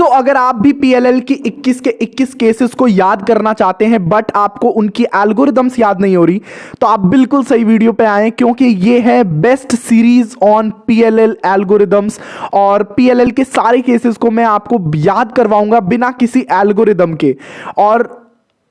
अगर आप भी पीएलएल की 21 के 21 केसेस को याद करना चाहते हैं बट आपको उनकी एल्गोरिदम्स याद नहीं हो रही, तो आप बिल्कुल सही वीडियो पे आए, क्योंकि ये है best series on PLL algorithms. और पीएलएल के सारे केसेस को मैं आपको याद करवाऊंगा बिना किसी एल्गोरिदम के। और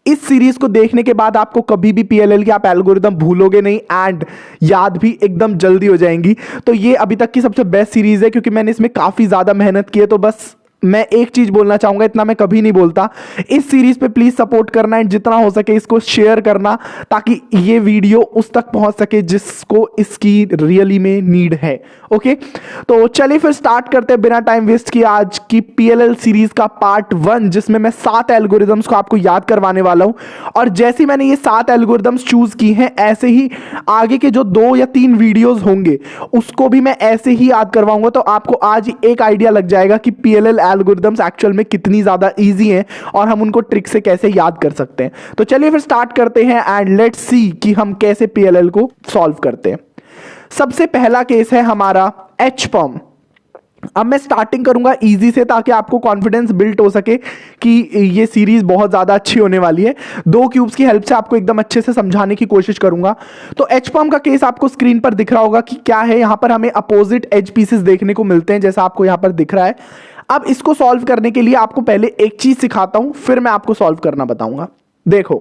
इस सीरीज को देखने के बाद आपको कभी भी पीएलएल की आप एल्गोरिदम भूलोगे नहीं एंड याद भी एकदम जल्दी हो जाएंगी। तो ये अभी तक की सबसे बेस्ट सीरीज है, क्योंकि मैंने इसमें काफी ज्यादा मेहनत की है। तो बस मैं एक चीज बोलना चाहूंगा, इतना मैं कभी नहीं बोलता, इस सीरीज पे प्लीज सपोर्ट करना एंड जितना हो सके इसको शेयर करना, ताकि ये वीडियो उस तक पहुंच सके जिसको इसकी रियली में नीड है। ओके, तो चलिए फिर स्टार्ट करते हैं बिना टाइम वेस्ट किए आज की पीएलएल सीरीज का पार्ट 1, जिसमें मैं 7 एल्गोरिदम्स को आपको याद करवाने वाला हूं। और जैसे ही मैंने ये 7 एल्गोरिदम्स चूज की हैं, ऐसे ही आगे के जो 2 या 3 वीडियोस होंगे उसको भी मैं ऐसे ही याद करवाऊंगा। तो आपको आज एक आइडिया लग जाएगा कि पीएलएल एल्गोरिदम्स एक्चुअल में कितनी ज्यादा इजी हैं और हम उनको ट्रिक से कैसे याद कर सकते हैं। तो चलिए फिर स्टार्ट करते हैं एंड लेट्स सी कि हम कैसे पीएलएल को सॉल्व करते हैं। सबसे पहला केस है हमारा एचपम। अब मैं स्टार्टिंग करूंगा इजी से, ताकि आपको कॉन्फिडेंस बिल्ड हो सके कि ये सीरीज बहुत ज्यादा अच्छी होने वाली है। 2 क्यूब्स की हेल्प से आपको एकदम अच्छे से समझाने की कोशिश करूंगा। तो एचपम का केस आपको स्क्रीन पर दिख रहा होगा कि क्या है। यहां पर हमें अपोजिट एज पीसेस देखने को मिलते हैं, जैसा आपको यहां पर दिख रहा है। अब इसको सॉल्व करने के लिए आपको पहले एक चीज सिखाता हूं, फिर मैं आपको सॉल्व करना बताऊंगा। देखो,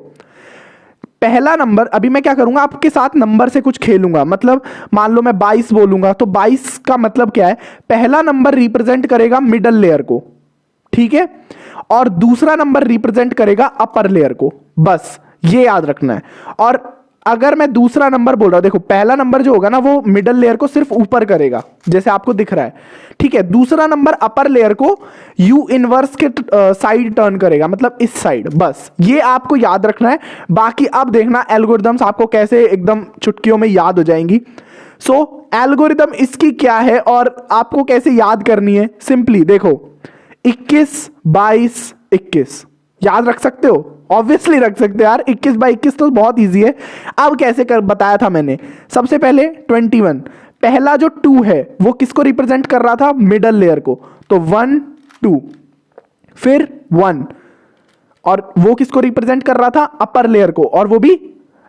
पहला नंबर, अभी मैं क्या करूंगा, आपके साथ नंबर से कुछ खेलूंगा। मतलब मान लो मैं 22 बोलूंगा, तो 22 का मतलब क्या है, पहला नंबर रिप्रेजेंट करेगा मिडल लेयर को, ठीक है, और दूसरा नंबर रिप्रेजेंट करेगा अपर लेयर को। बस ये याद रखना है। और अगर मैं दूसरा नंबर बोल रहा हूं, देखो पहला नंबर जो होगा ना वो मिडल लेयर को सिर्फ ऊपर करेगा, जैसे आपको दिख रहा है, ठीक है। दूसरा नंबर अपर लेयर को यू इनवर्स के साइड टर्न करेगा, मतलब इस साइड। बस ये आपको याद रखना है। बाकी अब देखना एल्गोरिदम्स आपको कैसे एकदम चुटकियों में याद हो जाएंगी। सो एल्गोरिदम इसकी क्या है और आपको कैसे याद करनी है, सिंपली देखो 21 22 21 याद रख सकते हो, ऑब्वियसली रख सकते हो यार। 21 बाई 21 तो बहुत इजी है। अब कैसे कर बताया था मैंने, सबसे पहले 21, पहला जो 2 है वो किसको रिप्रेजेंट कर रहा था, मिडल लेयर को, तो 1 2, फिर 1, और वो किसको रिप्रेजेंट कर रहा था, अपर लेयर को, और वो भी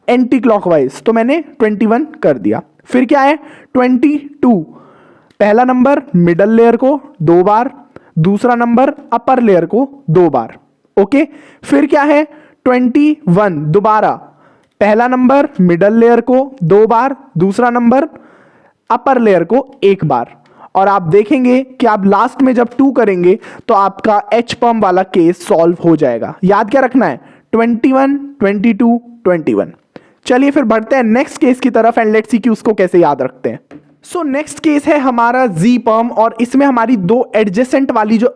एंटी क्लॉकवाइज, तो मैंने 21 कर दिया। फिर क्या है 22, पहला नंबर मिडल लेयर को 2 बार, दूसरा नंबर अपर लेयर को 2 बार। ओके, फिर क्या है 21, दोबारा पहला नंबर मिडल लेयर को 2 बार, दूसरा नंबर अपर लेयर को 1 बार। और आप देखेंगे कि आप लास्ट में जब 2 करेंगे तो आपका एचपम वाला केस सॉल्व हो जाएगा। याद क्या रखना है, 21 22 21। चलिए फिर बढ़ते हैं नेक्स्ट केस की तरफ एंड लेट्स सी कि उसको कैसे याद रखते हैं। सो नेक्स्ट केस है हमारा जी पम, और इसमें हमारी 2 एडजेसेंट वाली जो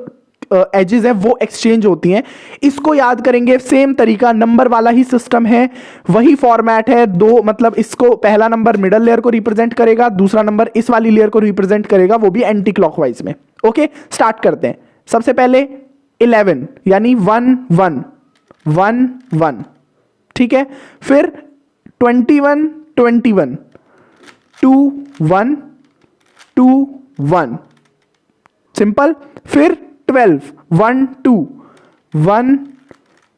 एजेस है वो एक्सचेंज होती हैं। इसको याद करेंगे सेम तरीका, नंबर वाला ही सिस्टम है, वही फॉर्मेट है। 2 मतलब इसको पहला नंबर मिडल लेयर को रिप्रेजेंट करेगा, दूसरा नंबर इस वाली लेयर को रिप्रेजेंट करेगा, वो भी एंटी क्लॉकवाइज में। ओके, स्टार्ट करते हैं। सबसे पहले 11 यानी 1 1 1 1, ठीक है। फिर 21 21 2 1 2 1, सिंपल। फिर 12 1 2 1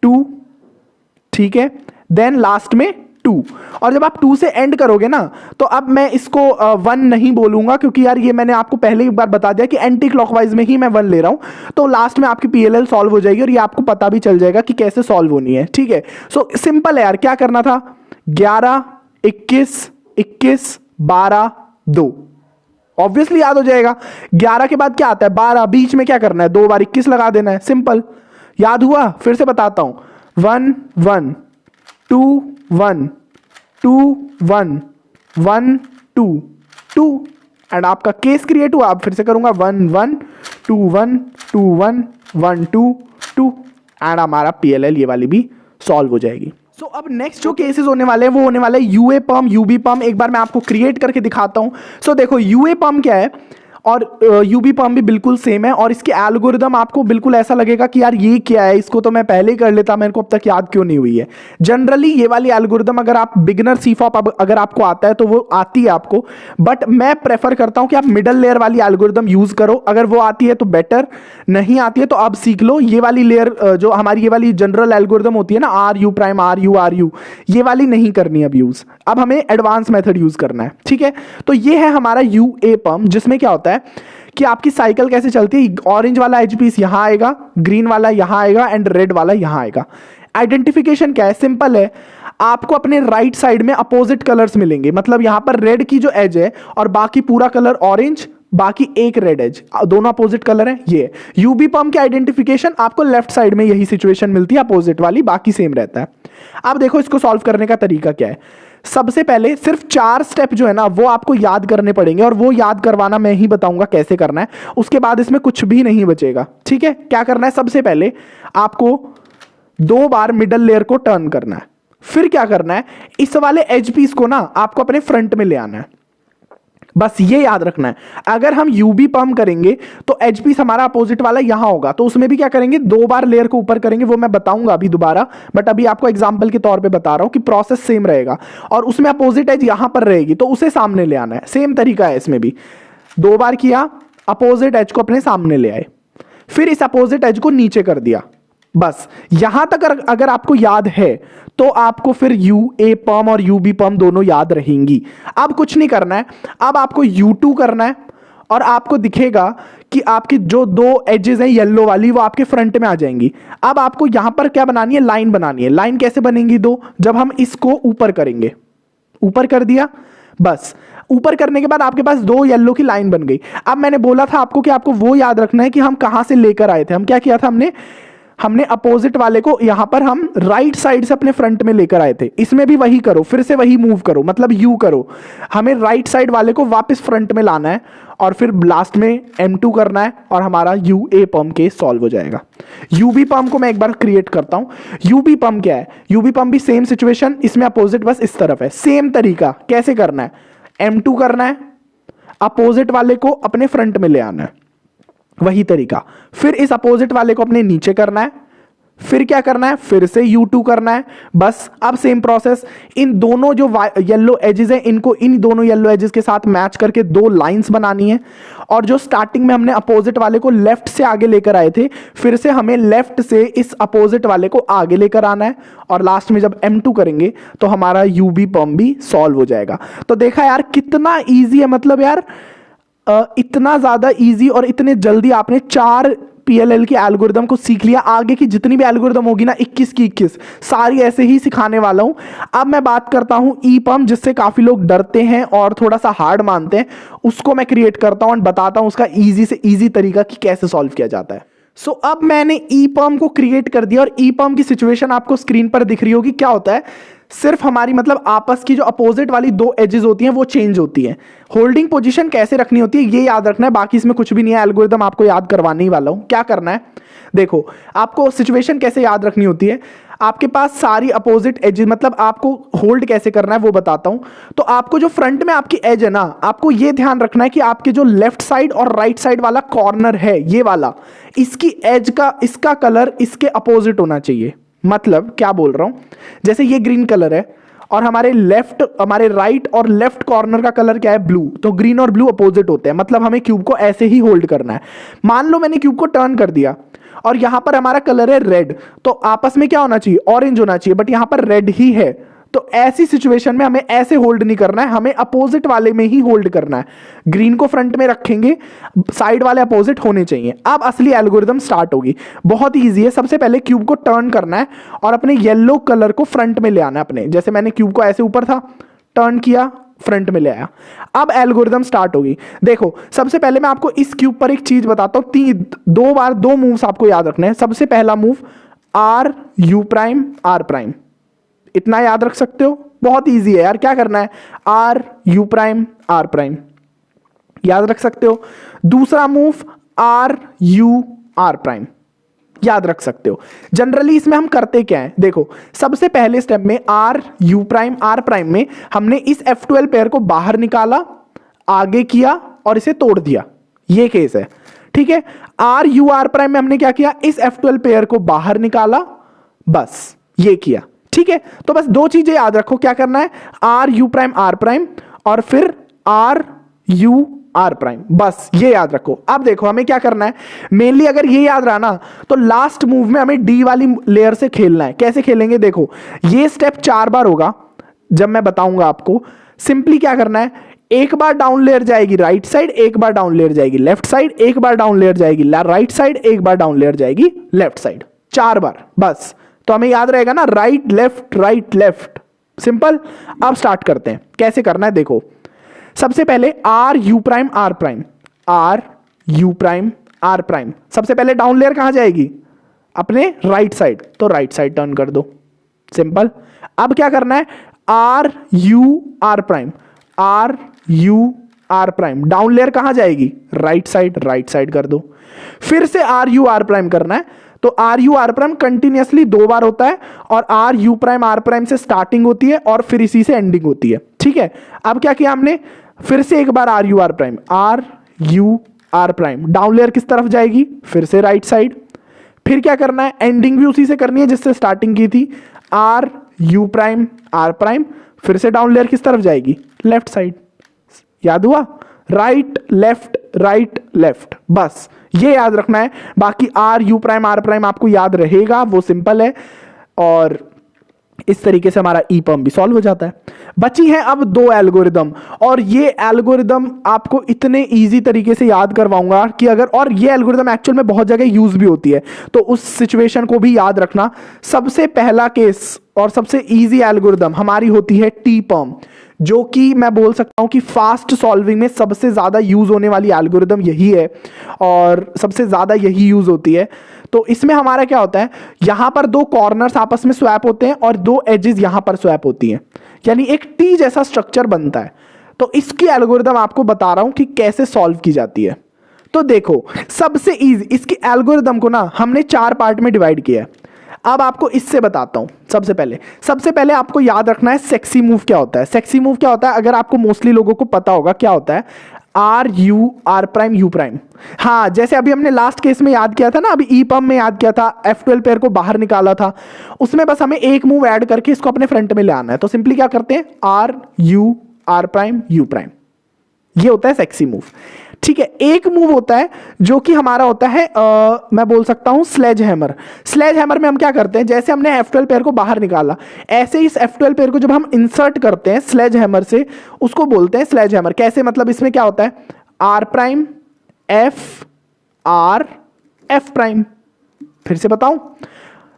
2, ठीक है। देन लास्ट में 2, और जब आप 2 से एंड करोगे ना, तो अब मैं इसको 1 नहीं बोलूंगा, क्योंकि यार ये मैंने आपको पहले एक बार बता दिया कि एंटी क्लॉकवाइज में ही मैं 1 ले रहा हूं। तो लास्ट में आपकी पीएलएल सॉल्व हो जाएगी और ये आपको पता भी चल जाएगा कि कैसे सॉल्व होनी है, ठीक है। सो सिंपल है यार, क्या करना था, 11 21 21 12 2, ऑब्वियसली याद हो जाएगा। 11 के बाद क्या आता है, 12, बीच में क्या करना है, 2 बार 21 लगा देना है, सिंपल। याद हुआ, फिर से बताता हूं, 1 1 2 1 2 1 1 2 2, एंड आपका केस क्रिएट हुआ। अब फिर से करूंगा 1 1 2 1 2 1 1 2 2, एंड हमारा पीएलएल ये वाली भी सॉल्व हो जाएगी। सो अब नेक्स्ट जो केसेस होने वाले हैं वो होने वाले यूए पम यूबी पम। एक बार मैं आपको क्रिएट करके दिखाता हूं। सो देखो यूए पम क्या है, और यूबी पम भी बिल्कुल सेम है, और इसकी एल्गोरिदम आपको बिल्कुल ऐसा लगेगा कि यार ये क्या है, इसको तो मैं पहले ही कर लेता, मेरे को अब तक याद क्यों नहीं हुई है। जनरली ये वाली एल्गोरिदम अगर आप बिगिनर सीफॉप अगर आपको आता है तो वो आती है आपको, बट मैं प्रेफर करता हूं कि आप मिडल लेयर वाली एल्गोरिदम यूज करो। अगर वो आती है तो बेटर, नहीं आती है तो अब सीख लो। ये वाली लेयर जो हमारी ये वाली जनरल एल्गोरिदम होती है ना, R U prime R U, ये वाली नहीं करनी अब यूज, अब हमें एडवांस मेथड यूज करना है, ठीक है। तो ये है हमारा यू ए पम, जिसमें क्या होता है कि आपकी साइकिल कैसे चलती है, ऑरेंज वाला एज पीस यहां आएगा, ग्रीन वाला यहां आएगा एंड रेड वाला यहां आएगा। आइडेंटिफिकेशन क्या है, सिंपल है, आपको अपने राइट साइड में अपोजिट कलर्स मिलेंगे, मतलब यहां पर रेड की जो एज है और बाकी पूरा कलर ऑरेंज, बाकी एक रेड एज, दोनों अपोजिट कलर है। ये यूबी पम की आइडेंटिफिकेशन आपको लेफ्ट साइड में यही सिचुएशन मिलती है अपोजिट वाली, बाकी सेम रहता है। अब देखो इसको सॉल्व करने का तरीका क्या है। सबसे पहले सिर्फ 4 स्टेप जो है ना वो आपको याद करने पड़ेंगे, और वो याद करवाना मैं ही बताऊंगा कैसे करना है, उसके बाद इसमें कुछ भी नहीं बचेगा, ठीक है। क्या करना है, सबसे पहले आपको 2 बार मिडल लेयर को टर्न करना है, फिर क्या करना है, इस वाले एज पीस को ना आपको अपने फ्रंट में ले आना है, बस ये याद रखना है। अगर हम यूबी पम करेंगे तो एज पीस हमारा अपोजिट वाला यहां होगा, तो उसमें भी क्या करेंगे, 2 बार लेयर को ऊपर करेंगे, वो मैं बताऊंगा अभी दोबारा, बट अभी आपको एग्जांपल के तौर पे बता रहा हूं कि प्रोसेस सेम रहेगा। और उसमें अपोजिट एज यहां पर रहेगी तो उसे सामने ले आना है, सेम तरीका है इसमें भी। 2 बार किया, अपोजिट एज को अपने सामने ले आए, फिर इस अपोजिट एज को नीचे कर दिया, बस यहां तक अगर आपको याद है तो आपको फिर यू ए पम और यू बी पम दोनों याद रहेंगी। अब कुछ नहीं करना है, अब आपको U2 करना है, और आपको दिखेगा कि आपकी जो 2 एजेस हैं येलो वाली वो आपके फ्रंट में आ जाएंगी। अब आपको यहां पर क्या बनानी है, लाइन बनानी है। लाइन कैसे बनेंगी 2, जब हम इसको ऊपर करेंगे, ऊपर कर दिया, बस ऊपर करने के बाद आपके पास 2 येलो की लाइन बन गई। अब मैंने बोला था आपको कि आपको वो याद रखना है कि हम कहां से लेकर आए थे, हम क्या किया था, हमने अपोजिट वाले को यहां पर हम राइट साइड से अपने फ्रंट में लेकर आए थे। इसमें भी वही करो, फिर से वही मूव करो, मतलब यू करो, हमें राइट साइड वाले को वापस फ्रंट में लाना है, और फिर लास्ट में M2 करना है, और हमारा यू ए पम के सॉल्व हो जाएगा। यूबी पम को मैं एक बार क्रिएट करता हूं। यूबी पम क्या है, यूबी पम भी सेम सिचुएशन, इसमें अपोजिट बस इस तरफ है, सेम तरीका। कैसे करना है, M2 करना है, अपोजिट वाले को अपने फ्रंट में ले आना है, वही तरीका, फिर इस अपोजिट वाले को अपने नीचे करना है, फिर क्या करना है, फिर से U2 करना है, बस। अब सेम प्रोसेस, इन दोनों जो येलो एजेस हैं इनको इन दोनों येलो एजेस के साथ मैच करके 2 लाइंस बनानी है, और जो स्टार्टिंग में हमने अपोजिट वाले को लेफ्ट से आगे लेकर आए थे, फिर से हमें लेफ्ट से इस अपोजिट वाले को आगे लेकर आना है, और लास्ट में जब M2 करेंगे तो हमारा यूबी पम भी सॉल्व हो जाएगा। तो देखा यार कितना ईजी है, मतलब यार इतना ज्यादा इजी और इतने जल्दी आपने 4 PLL की एल्गोरिदम को सीख लिया। आगे की जितनी भी एल्गोरिदम होगी ना 21 की 21 सारी ऐसे ही सिखाने वाला हूं। अब मैं बात करता हूं ई पम, जिससे काफी लोग डरते हैं और थोड़ा सा हार्ड मानते हैं, उसको मैं क्रिएट करता हूं और बताता हूं उसका इजी से इजी तरीका कि कैसे सॉल्व किया जाता है। सो अब मैंने ई पम को क्रिएट कर दिया, और ई पम की सिचुएशन आपको स्क्रीन पर दिख रही होगी। क्या होता है, सिर्फ हमारी मतलब आपस की जो अपोजिट वाली 2 एजेस होती हैं वो चेंज होती हैं। होल्डिंग पोजीशन कैसे रखनी होती है ये याद रखना है, बाकी इसमें कुछ भी नहीं है, एल्गोरिदम आपको याद करवाने ही वाला हूं। क्या करना है, देखो आपको सिचुएशन कैसे याद रखनी होती है। आपके पास सारी अपोजिट एजेस, मतलब आपको होल्ड कैसे करना है वो बताता हूं। तो आपको जो फ्रंट में आपकी एज है ना, आपको ये ध्यान रखना है कि आपके जो लेफ्ट साइड और राइट साइड वाला कॉर्नर है ये वाला, इसकी एज का इसका कलर इसके अपोजिट होना चाहिए। मतलब क्या बोल रहा हूं, जैसे ये ग्रीन कलर है और हमारे राइट और लेफ्ट कॉर्नर का कलर क्या है, ब्लू, तो ग्रीन और ब्लू अपोजिट होते हैं, मतलब हमें क्यूब को ऐसे ही होल्ड करना है। मान लो मैंने क्यूब को टर्न कर दिया और यहां पर हमारा कलर है रेड, तो आपस में क्या होना चाहिए, ऑरेंज होना चाहिए, बट यहां पर रेड ही है। तो ऐसी सिचुएशन में हमें ऐसे होल्ड नहीं करना है, हमें अपोजिट वाले में ही होल्ड करना है। ग्रीन को फ्रंट में रखेंगे, साइड वाले अपोजिट होने चाहिए। अब असली एल्गोरिदम स्टार्ट होगी, बहुत ईजी है। सबसे पहले क्यूब को टर्न करना है और अपने येलो कलर को फ्रंट में ले आना है अपने, जैसे मैंने क्यूब को ऐसे ऊपर था, टर्न किया, फ्रंट में ले आया। अब एल्गोरिदम स्टार्ट होगी। देखो सबसे पहले मैं आपको इस क्यूब पर एक चीज बताता हूं, 2 बार 2 मूव्स आपको याद रखने हैं। सबसे पहला move R U prime R prime, इतना याद रख सकते हो, बहुत इजी है यार। क्या करना है, R U prime R prime याद रख सकते हो। दूसरा move R U R prime याद रख सकते हो। जनरली इसमें हम करते क्या है, देखो सबसे पहले स्टेप में R U prime R prime में हमने इस F12 पेयर को बाहर निकाला, आगे किया और इसे तोड़ दिया, ये केस है, ठीक है। आर यू आर प्राइम में हमने क्या किया, इस F12 पेयर को बाहर निकाला, बस ये किया, ठीक है। तो बस दो चीजें याद रखो, क्या करना है, R U prime R prime और फिर आर यू आर प्राइम, बस ये याद रखो। अब देखो हमें क्या करना है, मेनली अगर ये याद रहा ना तो लास्ट मूव में हमें डी वाली लेयर से खेलना है। कैसे खेलेंगे, देखो ये स्टेप 4 बार होगा जब मैं बताऊंगा आपको। सिंपली क्या करना है, एक बार डाउन लेयर जाएगी राइट साइड, एक बार डाउन लेयर जाएगी लेफ्ट साइड, एक बार डाउन लेयर जाएगी राइट साइड, एक बार डाउन लेयर जाएगी लेफ्ट साइड, 4 बार बस। तो हमें याद रहेगा ना, राइट लेफ्ट, सिंपल। अब स्टार्ट करते हैं, कैसे करना है देखो। सबसे पहले R U prime R prime, R U prime R prime, सबसे पहले डाउन लेयर कहां जाएगी, अपने राइट साइड, तो राइट साइड टर्न कर दो, सिंपल। अब क्या करना है, R U R prime, R U R prime, down layer कहां जाएगी, राइट साइड कर दो। फिर से आर यू आर प्राइम करना है, तो R U R prime continuously 2 बार होता है और R U prime R prime से स्टार्टिंग होती है और फिर इसी से एंडिंग होती है, ठीक है। अब क्या किया हमने, फिर से एक बार R U R prime, R U R prime, down layer किस तरफ जाएगी, फिर से राइट साइड। फिर क्या करना है, एंडिंग भी उसी से करनी है जिससे स्टार्टिंग की थी, R U prime R prime, फिर से डाउन लेयर किस तरफ जाएगी, लेफ्ट साइड। याद हुआ, राइट लेफ्ट, बस ये याद रखना है। बाकी R U prime R prime आपको याद रहेगा, वो सिंपल है। और इस तरीके से हमारा ईपम भी सॉल्व हो जाता है। बची है अब 2 एल्गोरिदम, और ये एल्गोरिदम आपको इतने इजी तरीके से याद करवाऊंगा कि अगर, और ये एल्गोरिदम एक्चुअल में बहुत जगह यूज भी होती है, तो उस सिचुएशन को भी याद रखना। सबसे पहला केस और सबसे इजी एल्गोरिदम हमारी होती है टीपम, जो कि मैं बोल सकता हूं कि फास्ट सॉल्विंग में सबसे ज्यादा यूज होने वाली एल्गोरिदम यही है और सबसे ज्यादा यही यूज होती है। तो इसमें हमारा क्या होता है, यहां पर 2 कॉर्नर्स आपस में स्वैप होते हैं और 2 एजेस यहां पर स्वैप होती हैं, यानी एक टी जैसा स्ट्रक्चर बनता है। तो इसकी एल्गोरिदम आपको बता रहा हूं कि कैसे सॉल्व की जाती है। तो देखो सबसे इजी, इसकी एल्गोरिदम को ना हमने 4 पार्ट में डिवाइड किया है। अब आपको इससे बताता हूं। सबसे पहले आपको याद रखना है सेक्सी मूव क्या होता है। सेक्सी मूव क्या होता है, अगर आपको मोस्टली लोगों को पता होगा क्या होता है, R U R prime U prime. हाँ, जैसे अभी हमने लास्ट केस में याद किया था ना, अभी ईपम में याद किया था, F12 पेयर को बाहर निकाला था, उसमें बस हमें एक मूव ऐड करके इसको अपने फ्रंट में ले आना है। तो सिंपली क्या करते हैं, R U R prime U prime, ये होता है सेक्सी मूव, ठीक है। एक मूव होता है जो कि हमारा होता है मैं बोल सकता हूं स्लेज हैमर। स्लेज हैमर में हम क्या करते हैं, जैसे हमने F12 पेयर को बाहर निकाला, ऐसे इस F12 पेयर को जब हम इंसर्ट करते हैं स्लेज हैमर से, उसको बोलते हैं स्लेज हैमर। कैसे, मतलब इसमें क्या होता है, R prime F R F prime. फिर से बताऊं,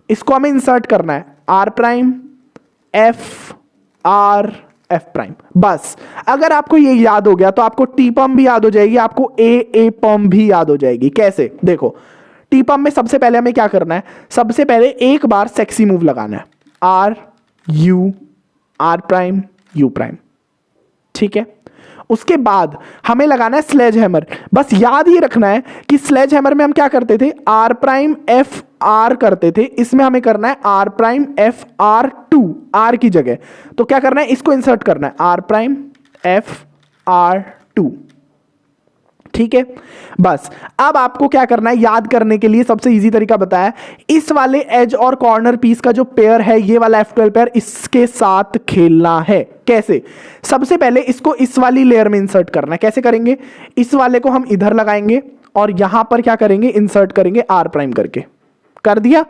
इसको हमें इंसर्ट करना है, R prime F R F prime, बस। अगर आपको ये याद हो गया तो आपको टी पम भी याद हो जाएगी, आपको ए पम भी याद हो जाएगी। कैसे, देखो टी पम में सबसे पहले हमें क्या करना है, सबसे पहले एक बार सेक्सी मूव लगाना है, R U R prime U prime, ठीक है। उसके बाद हमें लगाना है स्लेज हैमर। बस याद ही रखना है कि स्लेज हैमर में हम क्या करते थे, आर प्राइम एफ आर करते थे, इसमें हमें करना है R prime F R two, R की जगह। तो क्या करना है, इसको इंसर्ट करना है, R prime F R two, ठीक है। बस अब आपको क्या करना है, याद करने के लिए सबसे इजी तरीका बताया, इस वाले एज और कॉर्नर पीस का जो पेयर है, ये वाला F12 पेयर, इसके साथ खेलना है। कैसे, सबसे पहले इसको इस वाली लेयर में इंसर्ट करना है। कैसे करेंगे, इस वाले को हम इधर लगाएंगे और यहां पर क्या करेंगे, इंसर्ट करेंगे आर प्राइम करके, कर दिया।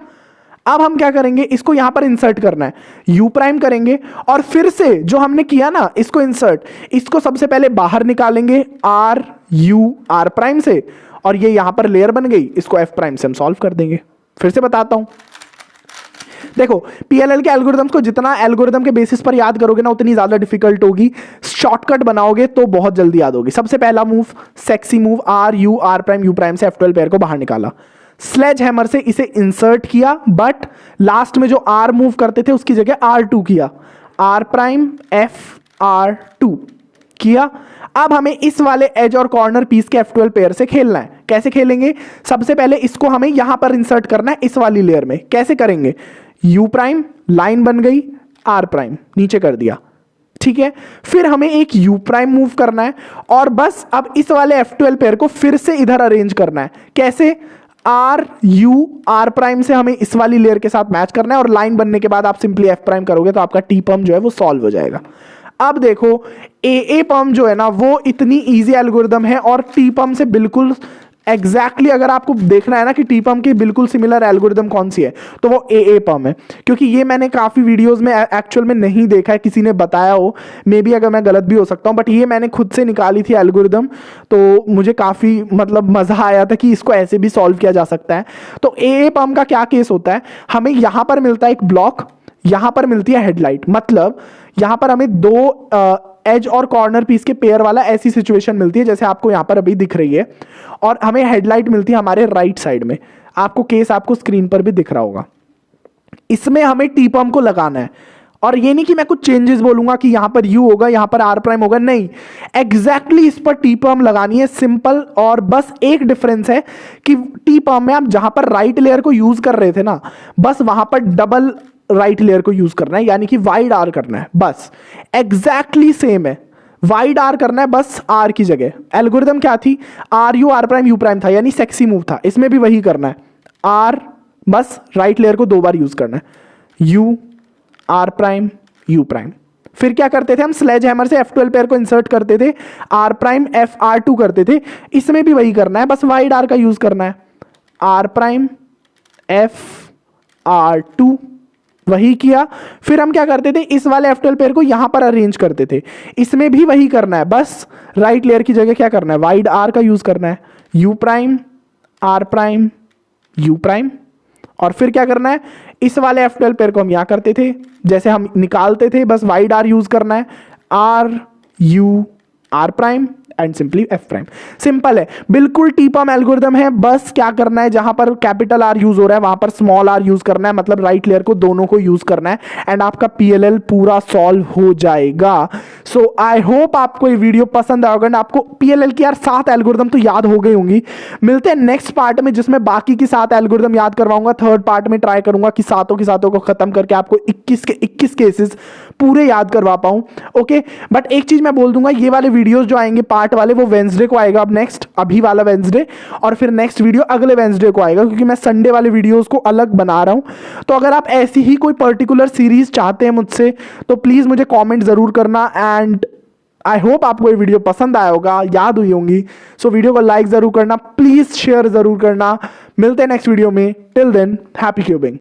अब हम क्या करेंगे, इसको यहां पर इंसर्ट करना है, यू प्राइम करेंगे और फिर से जो हमने किया ना, इसको इंसर्ट, इसको सबसे पहले बाहर निकालेंगे आर यू आर प्राइम से, और ये यहां पर लेयर बन गई, इसको एफ प्राइम से हम सॉल्व कर देंगे। फिर से बताता हूं, देखो पीएलएल के एल्गोरिथम्स को जितना एल्गोरिथम के बेसिस पर याद करोगे ना, उतनी ज्यादा डिफिकल्ट होगी। शॉर्टकट बनाओगे तो बहुत जल्दी याद होगी। सबसे पहला move sexy move, R U R prime U prime से F12 पेयर को बाहर निकाला, स्लेज हैमर से इसे इंसर्ट किया, बट लास्ट में जो आर मूव करते थे उसकी जगह R2 किया, R prime F R two किया। अब हमें इस वाले एज और कॉर्नर पीस के F12 पेयर से खेलना है। कैसे खेलेंगे, सबसे पहले इसको हमें यहां पर इंसर्ट करना है इस वाली लेयर में। कैसे करेंगे, यू प्राइम, लाइन बन गई, आर प्राइम नीचे कर दिया, ठीक है, फिर हमें एक यू प्राइम मूव करना है और बस अब इस वाले F12 पेयर को फिर से इधर अरेंज करना है। कैसे? आर यू आर प्राइम से हमें इस वाली लेयर के साथ मैच करना है और लाइन बनने के बाद आप सिंपली एफ प्राइम करोगे तो आपका टी पर्म जो है वो सॉल्व हो जाएगा। अब देखो ए पर्म जो है ना वो इतनी इजी एल्गोरिदम है और टी पर्म से बिल्कुल एग्जैक्टली अगर आपको देखना है ना कि टी पर्म की बिल्कुल सिमिलर एल्गोरिदम कौन सी है तो वो ए पर्म है, क्योंकि ये मैंने काफ़ी वीडियोस में एक्चुअल में नहीं देखा है, किसी ने बताया हो, मे बी अगर मैं गलत भी हो सकता हूँ, बट ये मैंने खुद से निकाली थी एल्गोरिदम, तो मुझे काफ़ी मतलब मज़ा आया था कि इसको ऐसे भी सॉल्व किया जा सकता है। तो ए पर्म का क्या केस होता है, हमें यहाँ पर मिलता है एक ब्लॉक, यहाँ पर मिलती है हेडलाइट, मतलब यहाँ पर हमें दो एज और कॉर्नर पीस के पेयर वाला ऐसी सिचुएशन मिलती है जैसे आपको यहाँ पर अभी दिख रही है, और हमें हेडलाइट मिलती है हमारे राइट साइड में। आपको केस आपको स्क्रीन पर भी दिख रहा होगा। इसमें हमें टी पर्म को लगाना है, और ये नहीं कि मैं कुछ चेंजेस बोलूंगा कि यहां पर यू होगा यहां पर आर प्राइम होगा, नहीं, एग्जैक्टली इस पर टी पर्म लगानी है, सिंपल। और बस एक डिफरेंस है कि टी पर्म में आप जहां पर राइट लेयर को यूज कर रहे थे ना, बस वहां पर डबल राइट लेयर को यूज करना है, यानी कि वाइड आर करना है, बस एग्जैक्टली सेम है, वाइड आर करना है बस आर की जगह। एल्गोरिदम क्या थी, R U R prime U prime था, यानी सेक्सी मूव था, इसमें भी वही करना है, आर बस राइट लेयर को दो बार यूज करना है, U R prime U prime. फिर क्या करते थे हम, स्लेज हैमर से F12 पेयर को इंसर्ट करते थे, आर प्राइम एफ R2 करते थे, इसमें भी वही करना है, बस वाइड आर का यूज करना है, आर प्राइम एफ R2 वही किया। फिर हम क्या करते थे, इस वाले F12 पेयर को यहां पर अरेंज करते थे, इसमें भी वही करना है, बस राइट लेयर की जगह क्या करना है, वाइड आर का यूज करना है, U prime R prime U prime. और फिर क्या करना है, इस वाले F12 पेयर को हम यहां करते थे, जैसे हम निकालते थे, बस वाइड आर यूज करना है, R U R prime and simply F prime. Simple है, बिल्कुल टी पर्म एल्गोरिदम है, बस क्या करना है, जहां पर कैपिटल आर यूज हो रहा है वहां पर स्मॉल आर यूज करना है, मतलब राइट लेयर को दोनों को यूज करना है, एंड आपका पीएलएल पूरा सॉल्व हो जाएगा। सो आई होप आपको ये वीडियो पसंद आएगा, एंड आपको पीएलएल की यार 7 एल्गोरिदम तो याद हो गई होंगी। मिलते हैं नेक्स्ट पार्ट में जिसमें बाकी की 7 एल्गोरिदम याद करवाऊंगा। थर्ड पार्ट में ट्राई करूंगा कि सातों की सातों को खत्म करके आपको 21 के 21 केसेस पूरे याद करवा पाऊं। ओके, बट एक चीज मैं बोल दूंगा, ये वाले वीडियोस जो आएंगे पार्ट वाले वो वेंसडे को आएगा, अब नेक्स्ट अभी वाला वेंसडे, और फिर नेक्स्ट वीडियो अगले वेंसडे को आएगा, क्योंकि मैं संडे वाले वीडियोस को अलग बना रहा हूं। तो अगर आप ऐसी ही कोई पर्टिकुलर सीरीज चाहते हैं मुझसे तो प्लीज मुझे कमेंट जरूर करना, एंड आई होप आपको ये वीडियो पसंद आया होगा, याद हुई होंगी। सो वीडियो को लाइक जरूर करना, प्लीज शेयर जरूर करना। मिलते हैं नेक्स्ट वीडियो में, टिल देन हैप्पी क्यूबिंग।